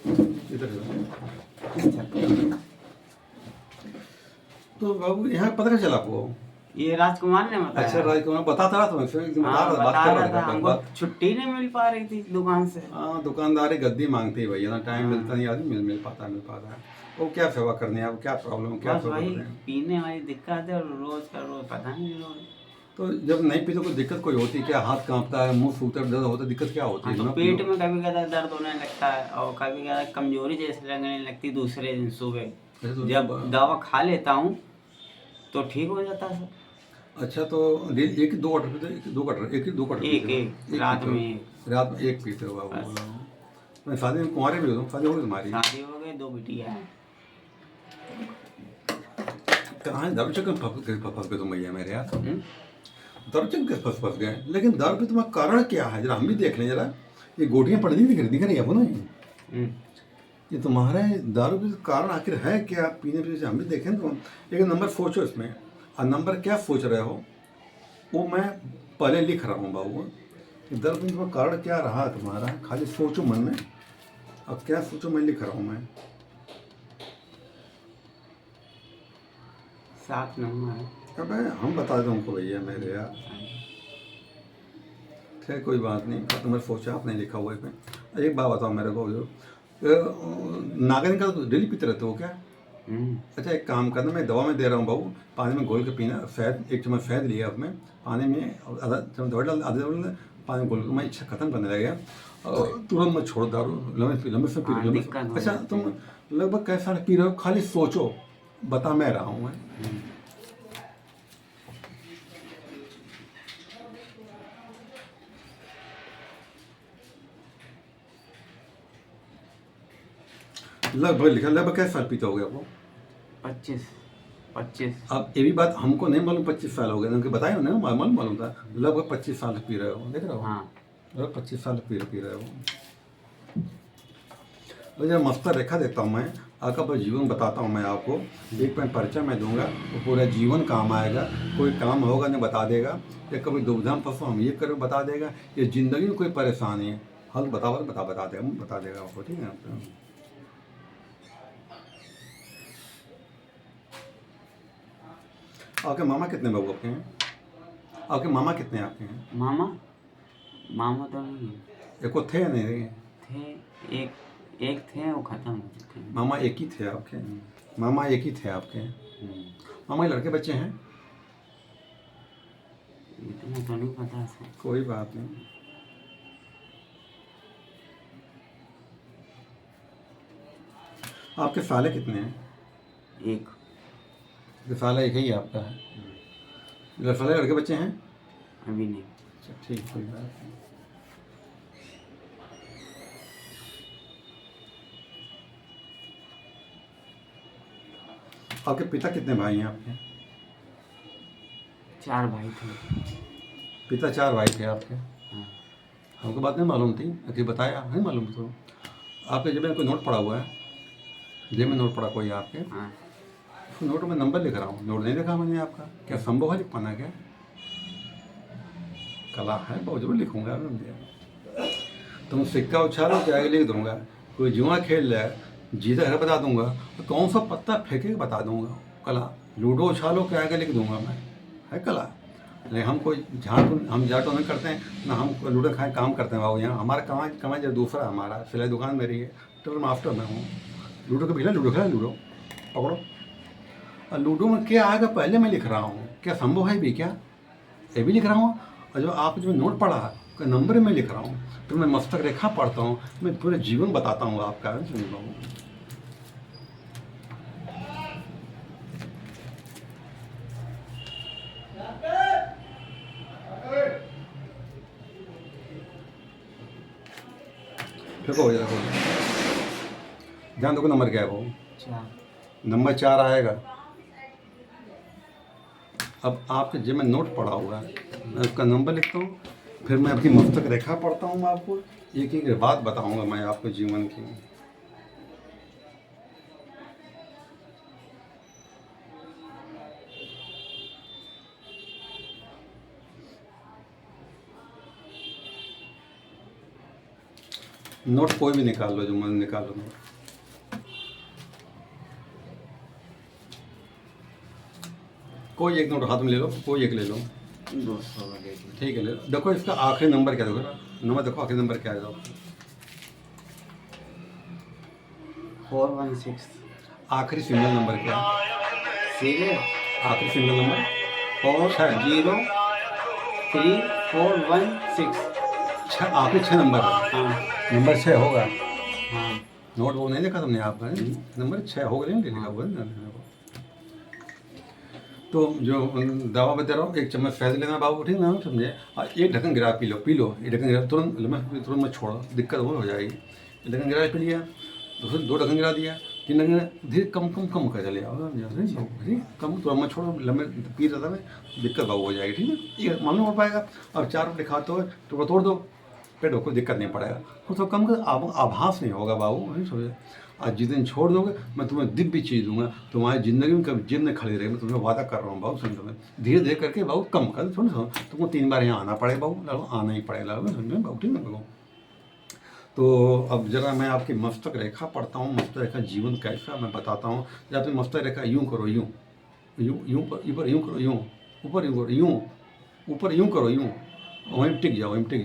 इधर तो बाबू यहाँ पता क्या चला आपको? ये राजकुमार ने बताया। अच्छा राजकुमार बताता रहा था, फिर बता हाँ, रहा बता रहा था, बात हमको छुट्टी नहीं मिल पा रही थी दुकान से। हाँ दुकानदारी गद्दी मांगती है भैया ना, टाइम हाँ। मिलता नहीं आदमी, मिल मिल पाता है। वो क्या सेवा करनी है, अब क्या प्रॉब्लम, क्या बस सेवा वही कर रहे हैं? पीने वाली दिक्कत है, और रोज का रोज पता नहीं रोज। तो जब नहीं पीते कोई दिक्कत कोई होती है क्या? हाथ कांपता है, मुंह सूखता है, दर्द होता है, दिक्कत क्या होती हाँ, है? तो ना पेट पियो। में कभी कभी दर्द होने लगता है, और कभी कभी कमजोरी जैसे लगने लगती दूसरे दिन सुबह। तो जब दवा खा लेता हूँ तो ठीक हो जाता है सब। अच्छा तो एक ही 2 कटर पीते, एक ही दो कटर एक पीते हो? एक एक रात पीते हो? में। रात में एक पीते हो बाबू? बस। बोला हूँ मैं शादी में कुंवारे भी हो तुम, शादी हो गई तुम्हारी? शादी हो गई, 2 बिटिया है। कहाँ दारू चक्कर फंस गए तुम भैया मेरे यार? हम्म? दारू चक्कर फंस गए, लेकिन दारू पे तुम्हारा कारण क्या है जरा हम भी देख लें जरा। ये गोटियां पड़ दी दिख रही है आपको ना? हम्म। ये तुम्हारे दारू के कारण आखिर है क्या? पीने पीने से हम भी देखें तो एक नंबर सोचो इसमें। और नंबर क्या सोच रहे हो वो मैं पहले लिख रहा हूँ बाबू। कि दर्द पीने का कारण क्या रहा तुम्हारा, खाली सोचो मन में। अब क्या सोचो मैं लिख रहा हूँ मैं। 7 नंबर है। अब हम बता दें उनको भैया मेरे यार। खैर कोई बात नहीं, अब तुमने सोचा आपने लिखा हुआ इसमें। एक बात बताओ मेरे को, जो नागरिक का तो डेली पीते रहते हो क्या? अच्छा एक काम करना, मैं दवा में दे रहा हूँ बाबू, पानी में घोल के पीना। शहद 1 चम्मच शहद लिया अब मैं पानी में, आधा चम्मच दवा डाल, आधा चम्मच पानी में घोल के, मैं इच्छा खत्म करने लगा और तुरंत मत छोड़ो दारू, लंबे से पी हाँ, लंबे दिक्कत हो अच्छा जाती तुम है। लगभग कैसा पी रहे हो, खाली सोचो, बता मैं रहा हूँ मैं। लगभग लिखा, लगभग कैसे साल पीते हो गए आपको? 25। अब ये भी बात हमको नहीं मालूम, 25 साल हो गए उनके बताया ना, मालूम था लगभग 25 साल पी रहे हो, देख रहे हो? हाँ। लगभग 25 साल पी रहे हो। तो जब मस्तर रेखा देता हूँ मैं, आपका पूरा जीवन बताता हूँ मैं आपको। एक मैं परिचय मैं दूंगा, वो पूरा जीवन काम आएगा। कोई काम होगा नहीं बता देगा, या कभी दुविधा में फंसो हम ये करो बता देगा, या जिंदगी में कोई परेशानी है हल बता देगा आपको, ठीक है आपको? आपके मामा कितने बाबू आपके हैं? आपके मामा कितने आपके हैं? मामा मामा तो नहीं है। एक को थे या नहीं थे? थे, एक थे, वो खत्म हो चुके हैं। मामा एक ही थे आपके? मामा एक ही थे आपके? मामा के लड़के बच्चे हैं? इतना तो नहीं पता सर। कोई बात नहीं। आपके साले कितने हैं? एक। साला एक ही आपका है? साले लड़के बच्चे हैं? अभी नहीं। अच्छा ठीक, कोई बात नहीं। आपके पिता कितने भाई हैं आपके? 4 भाई थे। पिता 4 भाई थे आपके? हाँ। हमको बात नहीं मालूम थी, अभी बताया नहीं मालूम तो। आपके जेब में कोई नोट पड़ा हुआ है? जेब में नोट पड़ा कोई आपके? हाँ। उस नोट में नंबर लिख रहा हूँ, नोट नहीं देखा मैंने आपका, क्या संभव है लिख पाना क्या? कला है बहुत, जरूर लिखूंगा। तुम सिक्का उछालो क्या लिख दूंगा, कोई जुआ खेल ले जीता है बता दूंगा, तो कौन सा पत्ता फेंके बता दूंगा। कला लूडो उछालो क्या आगे लिख दूंगा मैं, है कला। नहीं हम कोई हम झाटो नहीं करते हैं ना, हम लूडो खाए काम करते हैं बाबू। यहाँ हमारा कमाई जो दूसरा, हमारा सिलाई दुकान मेरी है, तो मास्टर मैं हूँ। लूडो का लूडो खेला, लूडो पकड़ो। और लूडो में क्या आएगा पहले मैं लिख रहा हूँ, क्या संभव है भी क्या? ये भी लिख रहा हूँ। और जो आप जो नोट पढ़ा है नंबर में लिख रहा हूँ, तो मैं मस्तक रेखा पढ़ता हूँ, मैं पूरे जीवन बताता हूँ आपका। सुन हूँ देखो देखो, ध्यान दो नंबर क्या है वो? 4। नंबर 4 आएगा। अब आपके जेब में नोट पड़ा हुआ है, मैं उसका नंबर लिखता हूँ, फिर मैं अपनी मस्तक रेखा पढ़ता हूँ, आपको एक एक बात बताऊँगा मैं आपको जीवन की। नोट कोई भी निकाल लो, जो मन निकाल लो नोट। कोई एक नोट हाथ में ले लो, कोई एक ले लो। 200 का दे दीजिए। ठीक है, ले लो। देखो इसका आखिरी नंबर क्या, देखो नंबर, देखो आखिरी नंबर क्या है। 416 आखिरी सिंगल नंबर क्या है? सीधे आखिरी सिंगल नंबर 403416। छः, आखिरी 6 नंबर है। हाँ नंबर 6 होगा। हाँ नोट वो नहीं देखा तुमने आपका? नंबर 6 होगा, नहीं लिखा हुआ है ना। तो जो दवा बता रहा हूँ, 1 चम्मच शहद लेना बाबू, ठीक ना, समझे? और 1 ढक्कन गिरा पी लो, पी लो, 1 ढक्कन गिरा, तुरंत मत छोड़ो, दिक्कत हो जाएगी। 1 ढक्कन गिरा पी लिया, दूसरे 2 ढक्कन गिरा दिया, 3 ढक्कन गिरा, धीरे कम कर चले आओ, कम, तुरंत मत छोड़ो, लंबे पी रहा था मैं, दिक्कत बाबू हो जाएगी, ठीक है? ये मालूम हो पाएगा। अब 4 रोटी खाते हो तो तोड़ दो, पेट हो, कोई दिक्कत नहीं पड़ेगा। तो कम कर, आभास नहीं होगा बाबू, नहीं समझे? आज जिस दिन छोड़ दोगे, मैं तुम्हें दिव्य चीज़ दूंगा, तुम्हारी ज़िंदगी में कभी जिद नहीं खड़ी रहेगी। मैं तुम्हें वादा कर रहा हूँ बाबू, समझो। मैं धीरे धीरे करके बाबू कम कर, समझो। तुमको 3 बार यहाँ आना पड़ेगा बाबू, लगो आना ही पड़ेगा, समझो बाबू, ठीक है बाबू? तो अब जरा मैं आपकी मस्तक रेखा पढ़ता हूँ, मस्तक रेखा जीवन कैसा, मैं बताता हूँ। या तो मस्तक रेखा यूँ करो, यूँ ऊपर यूँ करो, यूँ ऊपर यूँ करो, यूँ ऊपर यूँ करो, यूँ वहीं टिक जाओ, वहीं टिक जाओ।